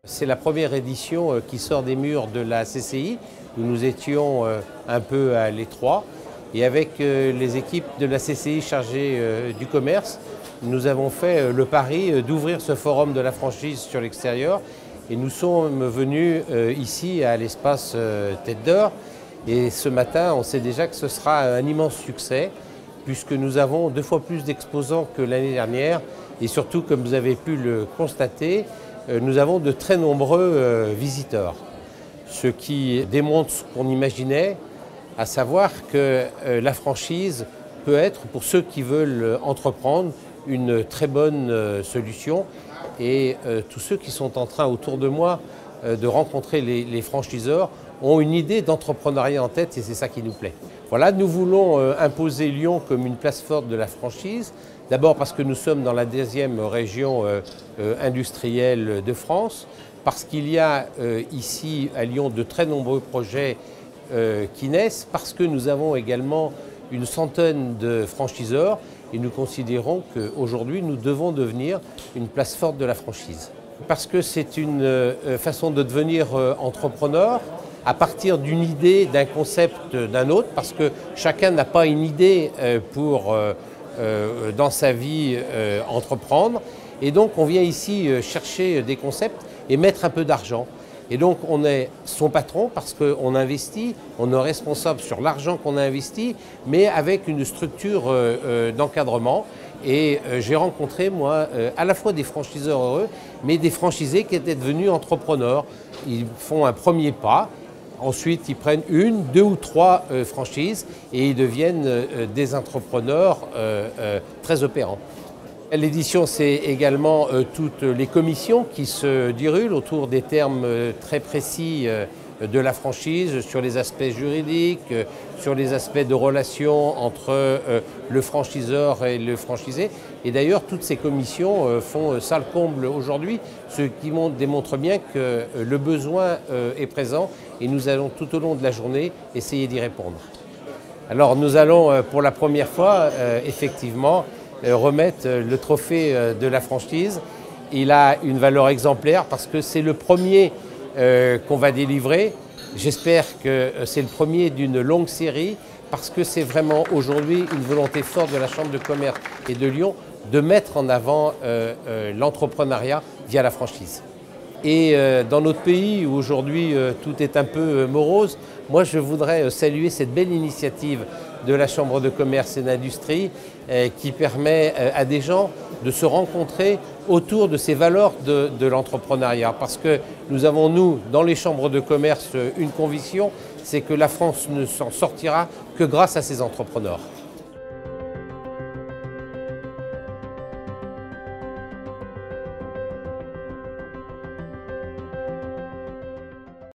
C'est la première édition qui sort des murs de la CCI, où nous étions un peu à l'étroit. Et avec les équipes de la CCI chargées du commerce, nous avons fait le pari d'ouvrir ce forum de la franchise sur l'extérieur. Et nous sommes venus ici à l'espace Tête d'Or. Et ce matin, on sait déjà que ce sera un immense succès, puisque nous avons 2 fois plus d'exposants que l'année dernière. Et surtout, comme vous avez pu le constater, nous avons de très nombreux visiteurs. Ce qui démontre ce qu'on imaginait, à savoir que la franchise peut être, pour ceux qui veulent entreprendre, une très bonne solution. Et tous ceux qui sont en train autour de moi de rencontrer les franchiseurs ont une idée d'entrepreneuriat en tête et c'est ça qui nous plaît. Voilà, nous voulons imposer Lyon comme une place forte de la franchise. D'abord parce que nous sommes dans la 2e région industrielle de France, parce qu'il y a ici à Lyon de très nombreux projets qui naissent, parce que nous avons également une centaine de franchiseurs et nous considérons qu'aujourd'hui nous devons devenir une place forte de la franchise. Parce que c'est une façon de devenir entrepreneur à partir d'une idée, d'un concept, d'un autre, parce que chacun n'a pas une idée pour dans sa vie entreprendre. Et donc on vient ici chercher des concepts et mettre un peu d'argent. Et donc on est son patron parce qu'on investit, on est responsable sur l'argent qu'on a investi, mais avec une structure d'encadrement. Et j'ai rencontré, moi, à la fois des franchiseurs heureux, mais des franchisés qui étaient devenus entrepreneurs. Ils font un premier pas. Ensuite, ils prennent 1, 2 ou 3 franchises et ils deviennent des entrepreneurs très opérants. L'édition, c'est également toutes les commissions qui se déroulent autour des termes très précis de la franchise, sur les aspects juridiques, sur les aspects de relation entre le franchiseur et le franchisé. Et d'ailleurs, toutes ces commissions font salle comble aujourd'hui, ce qui démontre bien que le besoin est présent et nous allons tout au long de la journée essayer d'y répondre. Alors nous allons pour la première fois, effectivement, remettre le trophée de la franchise. Il a une valeur exemplaire parce que c'est le premier qu'on va délivrer. J'espère que c'est le premier d'une longue série parce que c'est vraiment aujourd'hui une volonté forte de la Chambre de commerce et de Lyon de mettre en avant l'entrepreneuriat via la franchise. Et dans notre pays où aujourd'hui tout est un peu morose, moi je voudrais saluer cette belle initiative de la Chambre de commerce et d'industrie qui permet à des gens de se rencontrer autour de ces valeurs de l'entrepreneuriat. Parce que nous avons, nous, dans les chambres de commerce, une conviction, c'est que la France ne s'en sortira que grâce à ses entrepreneurs.